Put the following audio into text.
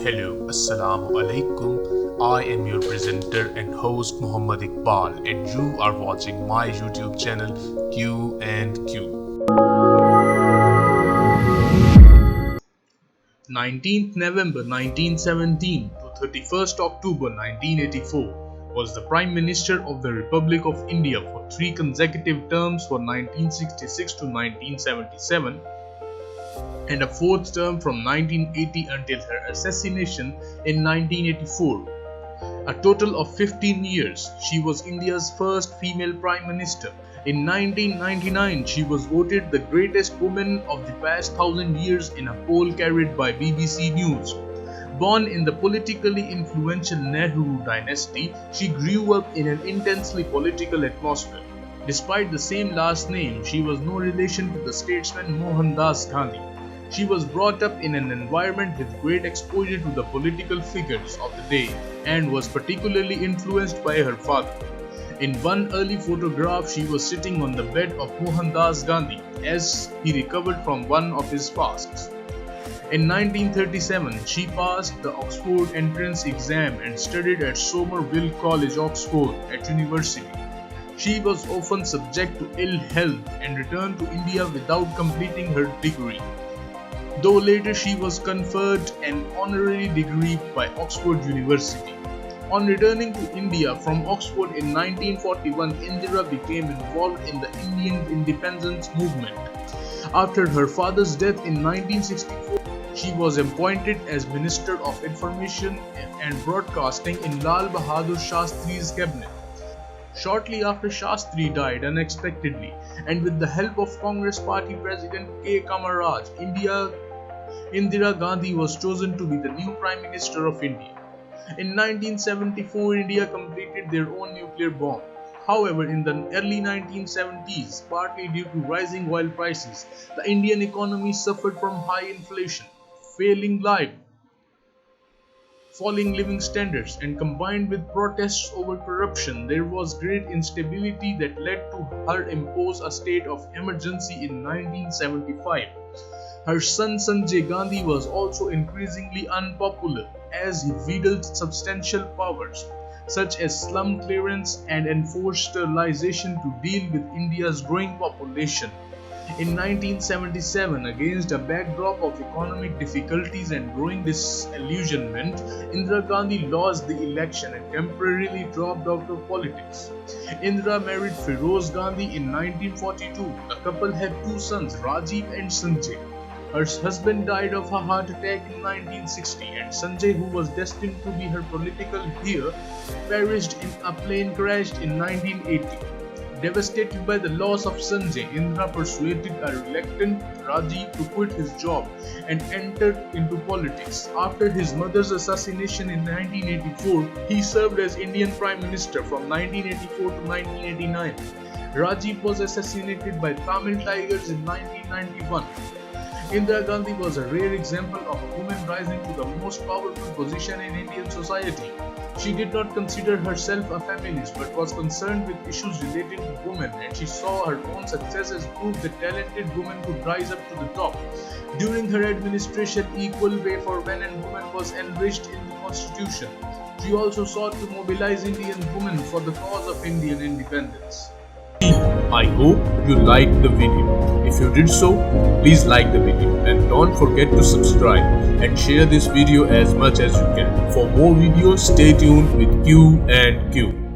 Hello, Assalamu alaikum. I am your presenter and host Muhammad Iqbal, and you are watching my YouTube channel Q and Q. 19th November 1917 to 31st October 1984 was the Prime Minister of the Republic of India for 3 consecutive terms for 1966 to 1977 and a 4th term from 1980 until her assassination in 1984. A total of 15 years, she was India's first female Prime Minister. In 1999, she was voted the greatest woman of the past 1,000 years in a poll carried by BBC News. Born in the politically influential Nehru dynasty, she grew up in an intensely political atmosphere. Despite the same last name, she was no relation to the statesman Mohandas Gandhi. She was brought up in an environment with great exposure to the political figures of the day and was particularly influenced by her father. In one early photograph, she was sitting on the bed of Mohandas Gandhi as he recovered from one of his fasts. In 1937, she passed the Oxford entrance exam and studied at Somerville College, Oxford, at university. She was often subject to ill health and returned to India without completing her degree, though later she was conferred an honorary degree by Oxford University. On returning to India from Oxford in 1941, Indira became involved in the Indian independence movement. After her father's death in 1964, she was appointed as Minister of Information and Broadcasting in Lal Bahadur Shastri's cabinet. Shortly after Shastri died unexpectedly, and with the help of Congress Party President K. Kamaraj, Indira Gandhi was chosen to be the new Prime Minister of India. In 1974, India completed their own nuclear bomb. However, in the early 1970s, partly due to rising oil prices, the Indian economy suffered from high inflation, falling living standards, and combined with protests over corruption, there was great instability that led to her impose a state of emergency in 1975. Her son Sanjay Gandhi was also increasingly unpopular as he wielded substantial powers, such as slum clearance and enforced sterilization to deal with India's growing population. In 1977, against a backdrop of economic difficulties and growing disillusionment, Indira Gandhi lost the election and temporarily dropped out of politics. Indira married Feroz Gandhi in 1942. The couple had 2 sons, Rajiv and Sanjay. Her husband died of a heart attack in 1960, and Sanjay, who was destined to be her political heir, perished in a plane crash in 1980. Devastated by the loss of Sanjay, Indira persuaded a reluctant Rajiv to quit his job and entered into politics. After his mother's assassination in 1984, he served as Indian Prime Minister from 1984 to 1989. Rajiv was assassinated by Tamil Tigers in 1991. Indira Gandhi was a rare example of a woman rising to the most powerful position in Indian society. She did not consider herself a feminist but was concerned with issues relating to women, and she saw her own success as proof that talented women could rise up to the top. During her administration, equal pay for men and women was enriched in the constitution. She also sought to mobilize Indian women for the cause of Indian independence. I hope you liked the video. If you did so, please like the video and don't forget to subscribe and share this video as much as you can. For more videos, stay tuned with Q and Q.